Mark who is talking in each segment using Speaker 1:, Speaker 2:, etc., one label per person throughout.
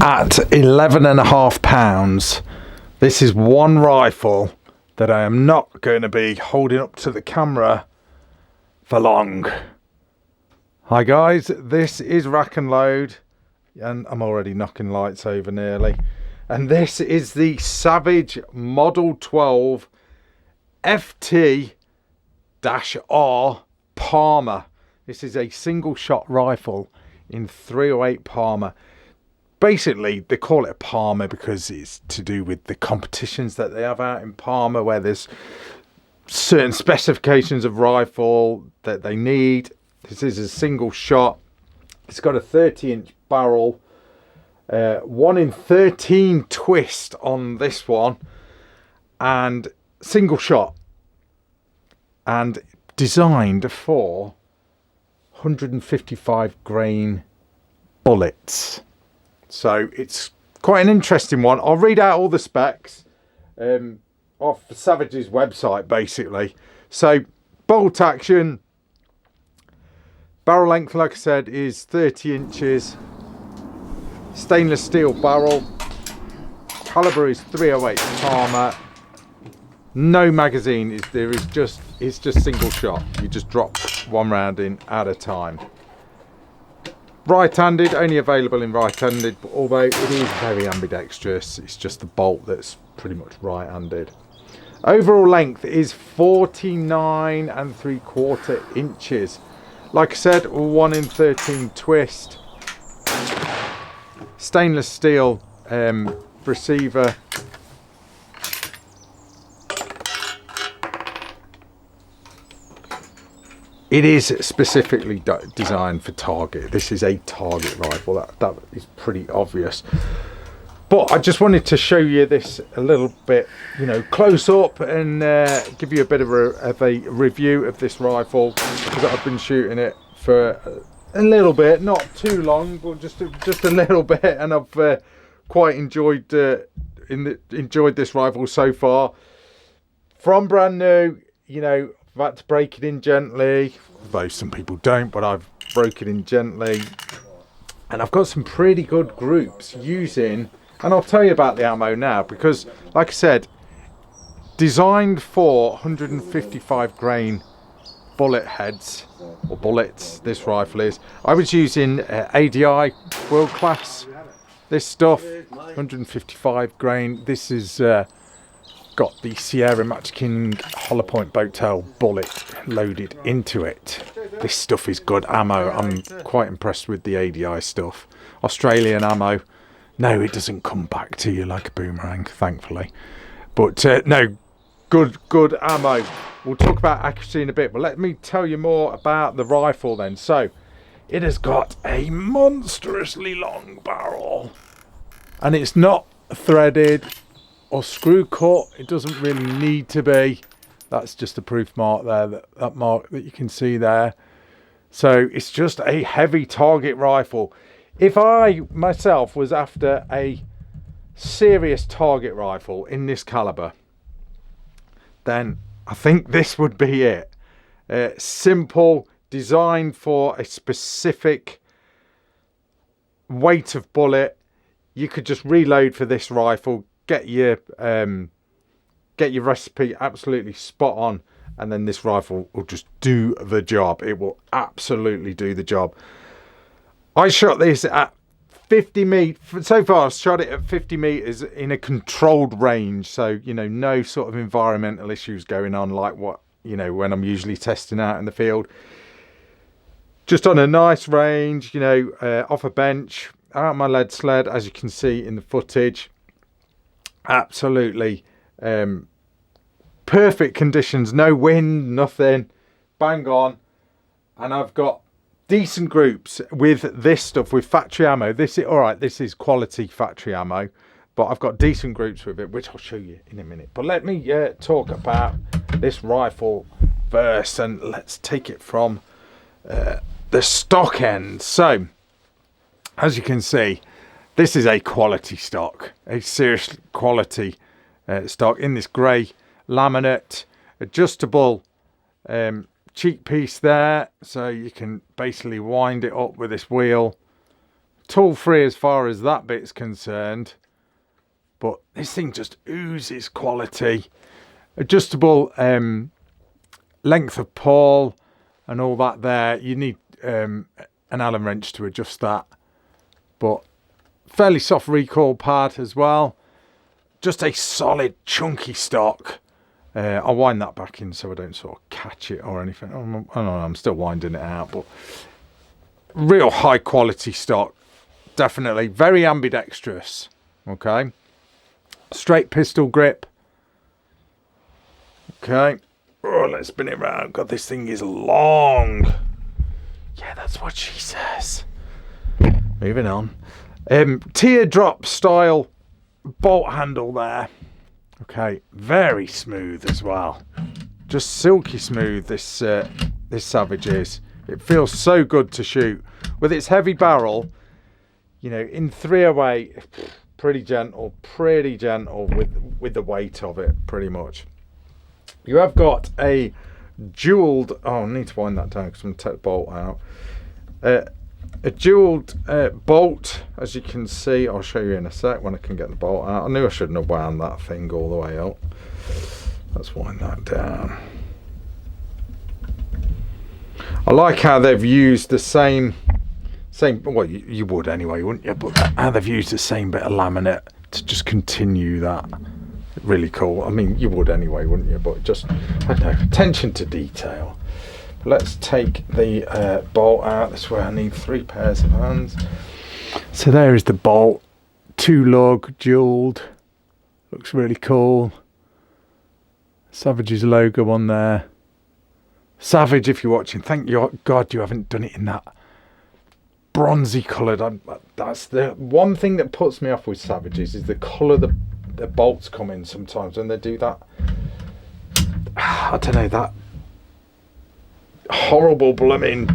Speaker 1: At £11.5, this is one rifle that I am not going to be holding up to the camera for long. Hi guys, this is Rack and Load, and I'm already knocking lights over nearly. And this is the Savage Model 12 FT-R Palma. This is a single shot rifle in 308 Palma. Basically, they call it a Palma because it's to do with the competitions that they have out in Palma, where there's certain specifications of rifle that they need. This is a single shot. It's got a 30-inch barrel, 1 in 13 twist on this one, and single shot, and designed for 155 grain bullets. So it's quite an interesting one. I'll read out all the specs off Savage's website, basically. So bolt action, barrel length, like I said, is 30 inches, stainless steel barrel, caliber is 308 Palma, no magazine, it's just single shot. You just drop one round in at a time. Right-handed, only available in right-handed, but although it is very ambidextrous, it's just the bolt that's pretty much right-handed. Overall length is 49 3/4 inches. Like I said, 1 in 13 twist. Stainless steel receiver. It is specifically designed for target. This is a target rifle. That is pretty obvious. But I just wanted to show you this a little bit, close up, and give you a bit of a review of this rifle, because I've been shooting it for a little bit, not too long, but just a little bit, and I've quite enjoyed this rifle so far. From brand new, I've had to break it in gently, though some people don't, but I've broke it in gently. And I've got some pretty good groups using, and I'll tell you about the ammo now, because like I said, designed for 155 grain bullet heads, or bullets, this rifle is. I was using ADI World Class, this stuff, 155 grain. This is got the Sierra Match King hollow point boat tail bullet loaded into it. This stuff is good ammo. I'm quite impressed with the ADI stuff. Australian ammo. No, it doesn't come back to you like a boomerang, thankfully. But no, good ammo. We'll talk about accuracy in a bit, but let me tell you more about the rifle then. So, it has got a monstrously long barrel, and it's not threaded or screw cut. It doesn't really need to be. That's just a proof mark there, that mark that you can see there. So it's just a heavy target rifle. If I myself was after a serious target rifle in this caliber, then I think this would be it. Simple, designed for a specific weight of bullet. You could just reload for this rifle, get your recipe absolutely spot on, and then this rifle will just do the job. It will absolutely do the job. I shot this at 50 meters. So far I've shot it at 50 meters in a controlled range, so no sort of environmental issues going on like what when I'm usually testing out in the field. Just on a nice range, off a bench, out my lead sled, as you can see in the footage. Absolutely perfect conditions, no wind, nothing, bang on. And I've got decent groups with this stuff, with factory ammo. This is quality factory ammo, but I've got decent groups with it, which I'll show you in a minute. But let me talk about this rifle first, and let's take it from the stock end. So as you can see, this is a quality stock, a serious quality stock in this grey laminate, adjustable cheek piece there, so you can basically wind it up with this wheel tool free as far as that bit's concerned, but this thing just oozes quality. Adjustable length of pawl and all that there. You need an Allen wrench to adjust that, but fairly soft recoil pad as well. Just a solid chunky stock. I'll wind that back in so I don't sort of catch it or anything. I'm still winding it out, but real high quality stock, definitely. Very ambidextrous. Okay, straight pistol grip. Okay, oh, let's spin it around. God, this thing is long. Yeah, that's what she says. Moving on. Teardrop style bolt handle there. Okay, very smooth as well. Just silky smooth, this Savage is. It feels so good to shoot. With its heavy barrel, you know, in 308, pretty gentle with the weight of it, pretty much. You have got a jeweled, oh, I need to wind that down because I'm going to take the bolt out. A jeweled bolt, as you can see. I'll show you in a sec when I can get the bolt out. I knew I shouldn't have wound that thing all the way up. Let's wind that down. I like how they've used the same, well, you would anyway, wouldn't you? But how they've used the same bit of laminate to just continue that. Really cool. I mean, you would anyway, wouldn't you? But just, I don't know, attention to detail. Let's take the bolt out. This way I need 3 pairs of hands. So there is the bolt. 2 lug, jeweled. Looks really cool. Savage's logo on there. Savage, if you're watching, thank you, God, you haven't done it in that bronzy coloured. That's the one thing that puts me off with Savages, is the colour the bolts come in sometimes when they do that. I don't know, that horrible blooming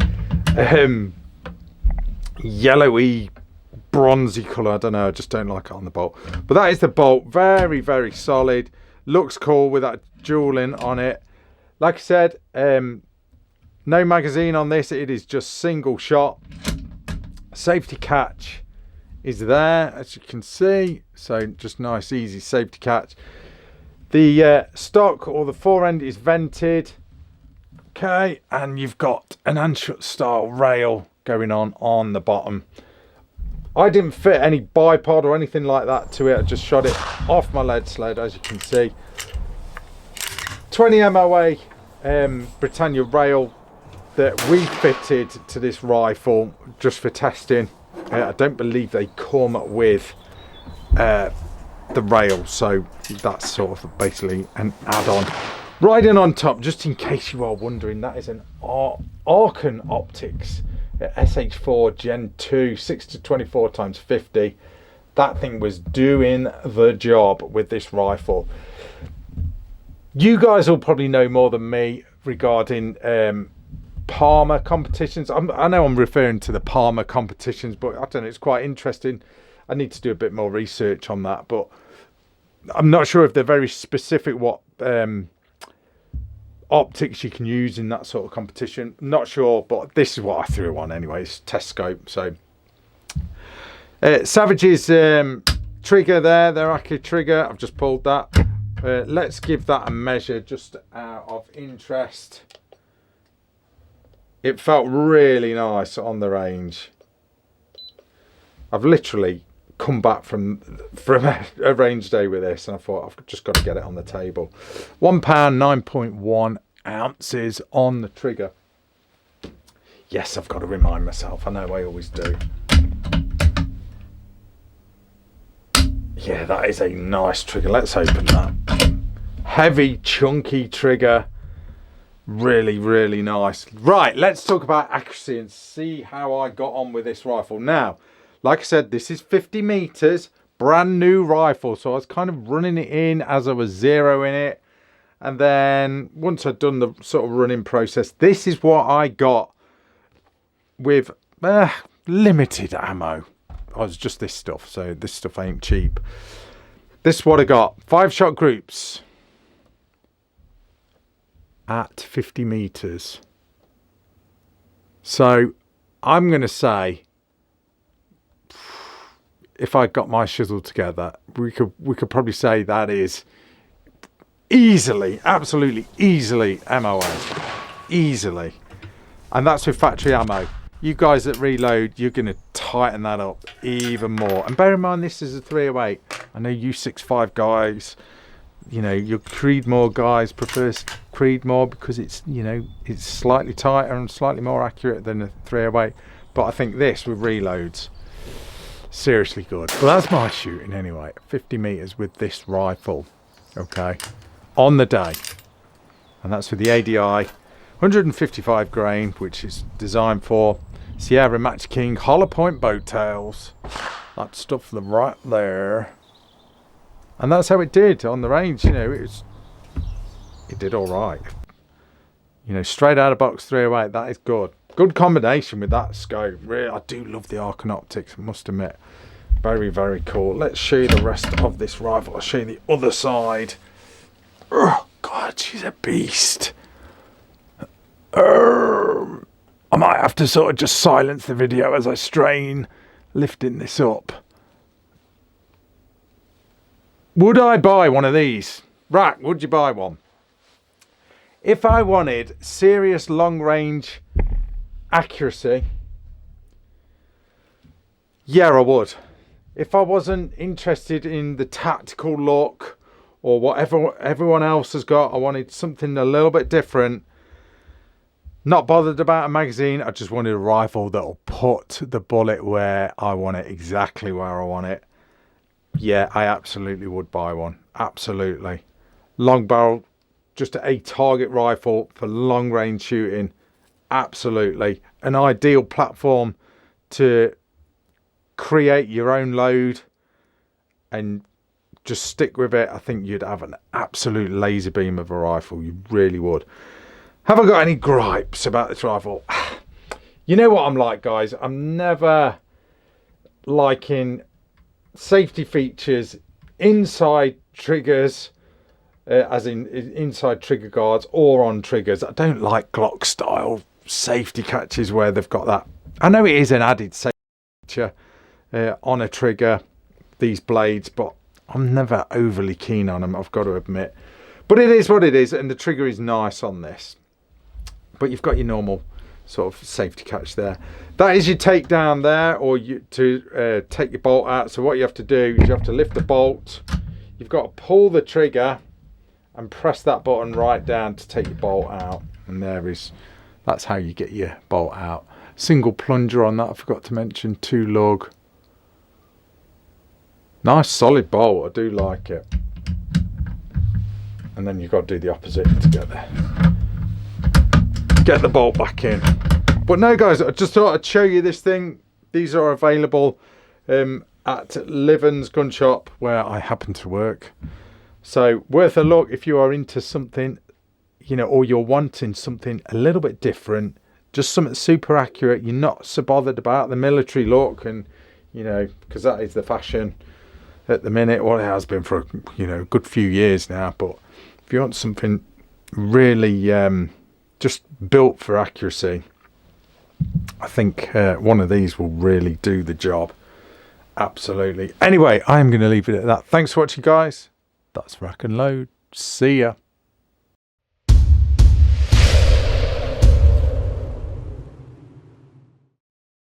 Speaker 1: yellowy bronzy colour. I don't know, I just don't like it on the bolt. But that is the bolt. Very, very solid. Looks cool with that jewelling on it. Like I said, no magazine on this. It is just single shot. Safety catch is there, as you can see. So just nice, easy safety catch. The stock, or the fore end, is vented. Okay, and you've got an unshut style rail going on the bottom. I didn't fit any bipod or anything like that to it. I just shot it off my lead sled, as you can see. 20 MOA Britannia rail that we fitted to this rifle just for testing. I don't believe they come with the rail, so that's sort of basically an add-on. Riding on top, just in case you are wondering, that is an Arken Optics SH4 Gen 2 6-24x50. That thing was doing the job with this rifle. You guys will probably know more than me regarding Palma competitions. I know I'm referring to the Palma competitions, but I don't know, it's quite interesting. I need to do a bit more research on that, but I'm not sure if they're very specific what optics you can use in that sort of competition. Not sure, but this is what I threw on anyway. It's test scope. So Savage's trigger there, their AccuTrigger, I've just pulled that. Let's give that a measure just out of interest. It felt really nice on the range. I've literally come back from a range day with this, and I thought I've just got to get it on the table. 1 pound 9.1 ounces on the trigger. Yes, I've got to remind myself. I know I always do. Yeah, that is a nice trigger. Let's open that. Heavy, chunky trigger. Really, really nice. Right, let's talk about accuracy and see how I got on with this rifle. Now, like I said, this is 50 meters, brand new rifle. So I was kind of running it in as I was zeroing it. And then once I'd done the sort of running process, this is what I got with limited ammo. Oh, it's just this stuff. So this stuff ain't cheap. This is what I got. 5-shot groups at 50 meters. So I'm going to say if I got my shizzle together, we could probably say that is easily, absolutely easily MOA. Easily. And that's with factory ammo. You guys that reload, you're going to tighten that up even more. And bear in mind, this is a 308. I know you 6.5 guys, you know, your Creedmoor guys prefer Creedmoor because it's, you know, it's slightly tighter and slightly more accurate than a 308. But I think this with reloads, seriously good. Well, that's my shooting anyway. 50 meters with this rifle, okay, on the day. And that's with the ADI 155 grain, which is designed for Sierra Match King hollow point boat tails. That stuff for them right there. And that's how it did on the range. You know, it did all right. You know, straight out of box 308, that is good. Good combination with that scope. Really, I do love the Archon optics, I must admit. Very, very cool. Let's show you the rest of this rifle. I'll show you the other side. Oh, God, she's a beast. I might have to sort of just silence the video as I strain lifting this up. Would I buy one of these? Rack, would you buy one? If I wanted serious long range accuracy, yeah, I would. If I wasn't interested in the tactical look or whatever everyone else has got, I wanted something a little bit different. Not bothered about a magazine, I just wanted a rifle that'll put the bullet where I want it, exactly where I want it. Yeah, I absolutely would buy one. Absolutely. Long barrel, just a target rifle for long range shooting. Absolutely. An ideal platform to create your own load and just stick with it. I think you'd have an absolute laser beam of a rifle. You really would. Have I got any gripes about this rifle? You know what I'm like, guys. I'm never liking safety features inside triggers, as in inside trigger guards or on triggers. I don't like Glock style safety catches where they've got that. I know it is an added safety feature on a trigger, these blades, but I'm never overly keen on them, I've got to admit. But it is what it is, and the trigger is nice on this. But you've got your normal sort of safety catch there. That is your takedown there, or to take your bolt out. So what you have to do is you have to lift the bolt. You've got to pull the trigger and press that button right down to take your bolt out. And that's how you get your bolt out. Single plunger on that, I forgot to mention, 2 lug. Nice solid bolt, I do like it. And then you've got to do the opposite to get the bolt back in. But no, guys, I just thought I'd show you this thing. These are available at Liven's gun shop where I happen to work. So worth a look if you are into something, you know, or you're wanting something a little bit different, just something super accurate. You're not so bothered about the military look, and you know, because that is the fashion at the minute. Well, it has been for, you know, a good few years now. But if you want something really just built for accuracy, I think one of these will really do the job. Absolutely. Anyway, I'm going to leave it at that. Thanks for watching, guys. That's Rack and Load. See ya.